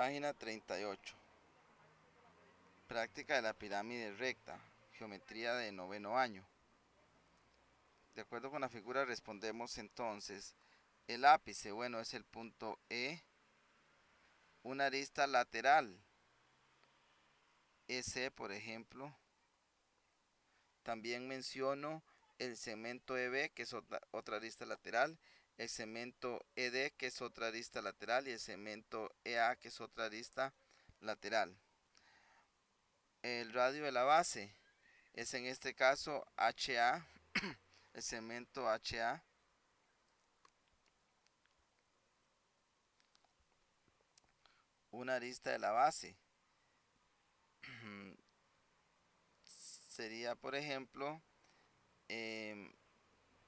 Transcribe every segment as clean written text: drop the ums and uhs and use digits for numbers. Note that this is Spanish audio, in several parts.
Página 38. Práctica de la pirámide recta. Geometría de noveno año. De acuerdo con la figura respondemos entonces. El ápice, bueno, es el punto E. Una arista lateral. EC, por ejemplo. También menciono el segmento EB, que es otra arista lateral. El segmento ED, que es otra arista lateral. Y el segmento EA, que es otra arista lateral. El radio de la base es en este caso HA, el segmento HA. Una arista de la base sería, por ejemplo,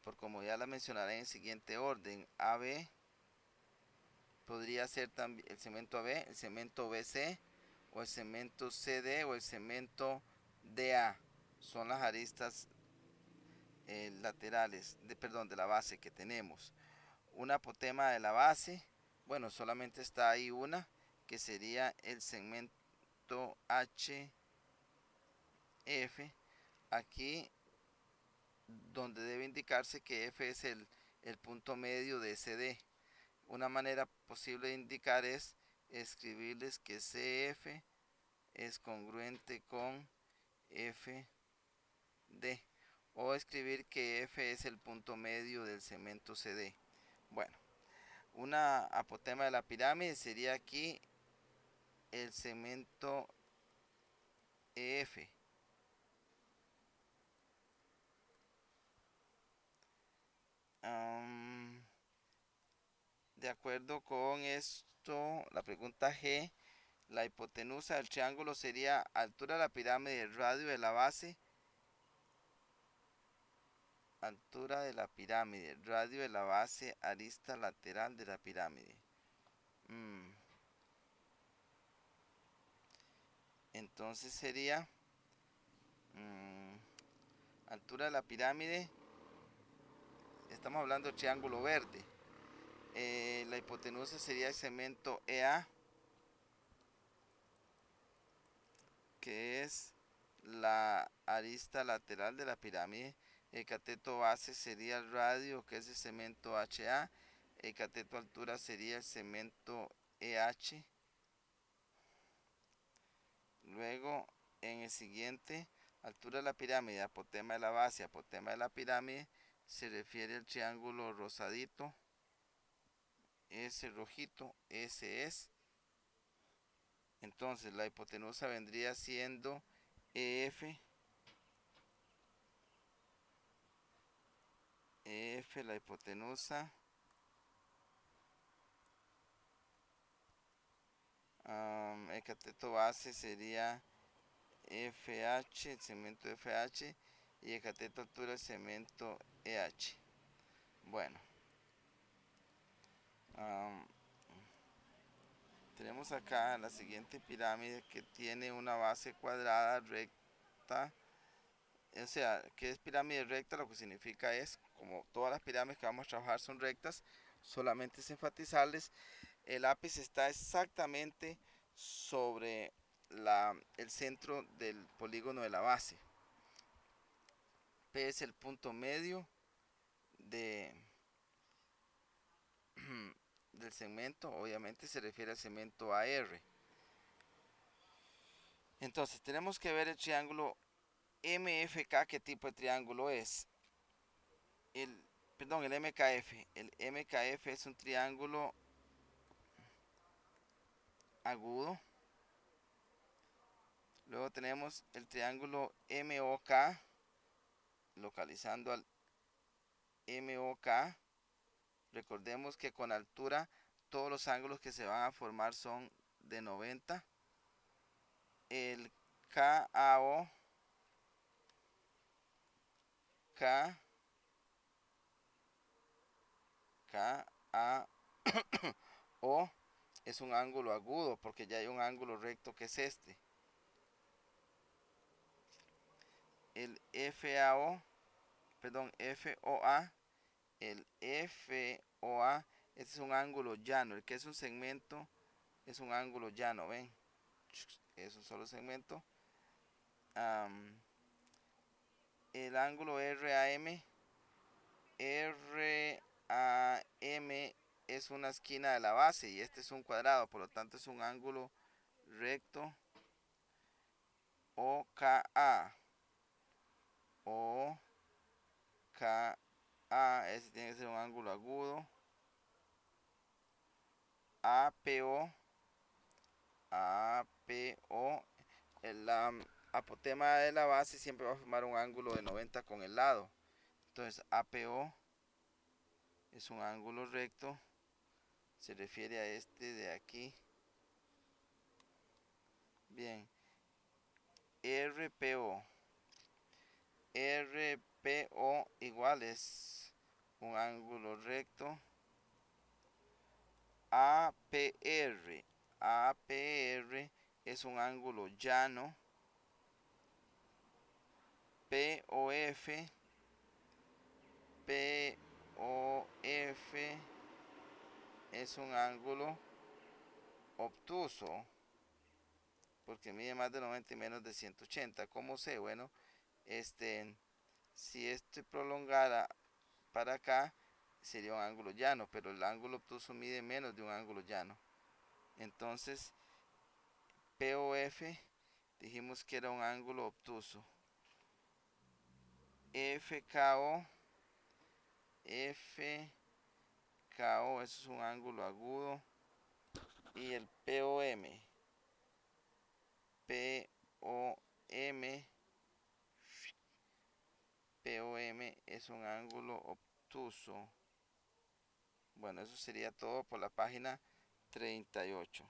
por como ya la mencionaré en el siguiente orden, AB podría ser también el segmento AB, el segmento BC o el segmento CD o el segmento DA. Son las aristas laterales, de la base que tenemos. Una apotema de la base, bueno, solamente está ahí una, que sería el segmento HF. Aquí donde debe indicarse que F es el punto medio de CD. Una manera posible de indicar es escribirles que CF es congruente con FD, o escribir que F es el punto medio del segmento CD. Bueno, una apotema de la pirámide sería aquí el segmento EF. De acuerdo con esto, la pregunta G, la hipotenusa del triángulo sería altura de la pirámide, radio de la base, altura de la pirámide, radio de la base, arista lateral de la pirámide. Entonces sería altura de la pirámide, estamos hablando de triángulo verde. La hipotenusa sería el segmento EA, que es la arista lateral de la pirámide. El cateto base sería el radio, que es el segmento HA. El cateto altura sería el segmento EH. Luego, en el siguiente, altura de la pirámide, apotema de la base, apotema de la pirámide, se refiere al triángulo rosadito, ese rojito, ese es. Entonces, la hipotenusa vendría siendo EF. EF, la hipotenusa. El cateto base sería FH, el segmento FH, y el cateto altura el segmento EH. Bueno, tenemos acá la siguiente pirámide que tiene una base cuadrada recta. O sea, ¿qué es pirámide recta? Lo que significa es, como todas las pirámides que vamos a trabajar son rectas, solamente es enfatizarles, el ápice está exactamente sobre el centro del polígono de la base. P es el punto medio del segmento, obviamente se refiere al segmento AR. Entonces tenemos que ver el triángulo MFK, ¿qué tipo de triángulo es? El MKF. El MKF es un triángulo agudo. Luego tenemos el triángulo MOK, localizando al MOK. Recordemos que con altura todos los ángulos que se van a formar son de 90. El KAO, KAO es un ángulo agudo porque ya hay un ángulo recto que es este. El FOA, el FOA, este es un ángulo llano, el que es un segmento es un ángulo llano, ¿ven? Es un solo segmento. El ángulo RAM es una esquina de la base y este es un cuadrado, por lo tanto es un ángulo recto. OKA. OKA. Ese tiene que ser un ángulo agudo. APO. APO. La apotema de la base siempre va a formar un ángulo de 90 con el lado. Entonces APO es un ángulo recto. Se refiere a este de aquí. Bien. RPO. RPO igual es un ángulo recto. APR. APR es un ángulo llano. POF. POF es un ángulo obtuso porque mide más de 90 y menos de 180. ¿Cómo sé? Bueno, si este prolongara para acá sería un ángulo llano, pero el ángulo obtuso mide menos de un ángulo llano. Entonces, POF dijimos que era un ángulo obtuso. FKO. FKO, eso es un ángulo agudo. Y el POM. POM. POM es un ángulo obtuso. Bueno, eso sería todo por la página 38.